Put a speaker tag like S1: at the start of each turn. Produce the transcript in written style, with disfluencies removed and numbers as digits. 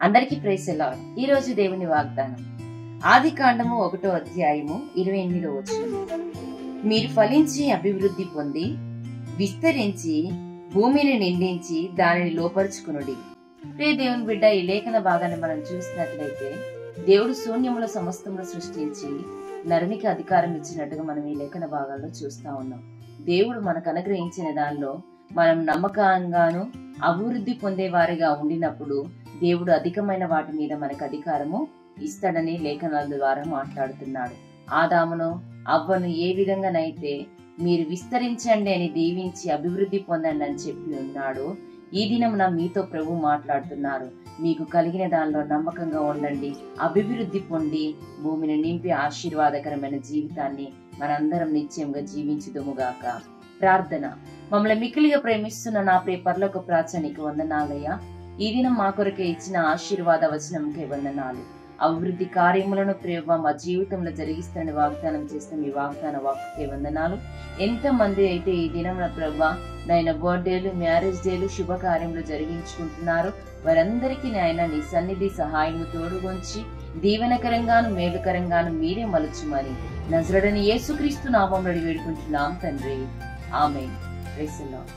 S1: అందరికీ praise the lord. ఈ రోజు దేవుని వాగ్దానం ఆదికాండము 1వ అధ్యాయము 28వ వచనం. మీరు ఫలించి అభివృద్ధి పొంది విస్తరించి భూమిని నిండించి దానిని లోపరుచుకునుడి. ప్రియ దేవుని బిడ్డ, ఈ లేఖన భాగాన్ని మనం చూసినట్లయితే దేవుడు శూన్యముల సమస్తమును సృష్టించి నరునికి అధికారం ఇచ్చినట్టుగా మనం ఈ లేఖన భాగాల్లో చూస్తా ఉన్నాం. దేవుడు మనకు అనుగ్రహించిన దానిలో మనం నమ్మకంగాను అభివృద్ధి పొందే వారిగా ఉండినప్పుడు దేవుడు అధికమైన వాటి మీద మనకు అధికారము ఇస్తాడని లేఖనాల ద్వారా మాట్లాడుతున్నాడు. ఆదామును అవ్వను ఏ విధంగానైతే మీరు విస్తరించండి అని దీవించి అభివృద్ధి పొందండి అని చెప్పి ఉన్నాడు, ఈ దినమున మీతో ప్రభు మాట్లాడుతున్నారు. మీకు కలిగిన దానిలో నమ్మకంగా ఉండండి, అభివృద్ధి పొంది భూమిని నింపి ఆశీర్వాదకరమైన జీవితాన్ని మనందరం నిత్యంగా జీవించుదుముగాక. ప్రార్థన. మమ్మల్ని మిక్కిలిగా ప్రేమిస్తున్న నా ప్రియ పరలోక ప్రార్థనకి వందనాలయ్యా. ఈ దినం మా కొరకే ఇచ్చిన ఆశీర్వాద వచనంకే వందనాలు. అభివృద్ధి కార్యములను ప్రేమ మా జీవితంలో జరిగిస్తానని వాగ్దానం చేసిన మీ వాగ్దాన వాక్కే వందనాలు. ఎంత మంది అయితే ఈ దినంలో ప్రభా నాయన బర్త్డేలు, మ్యారేజ్ డేలు, శుభకార్యములు జరిగించుకుంటున్నారు, వారందరికీ నాయన నీ సన్నిధి సహాయము తోడుగొంచి దీవెనకరంగాను మేలుకరంగాను మీరే మలుచుమని నజరుడైన యేసుక్రీస్తు నామములో వేడుకుంటున్నాం తండ్రి. ఆమేన్. Praise the lord.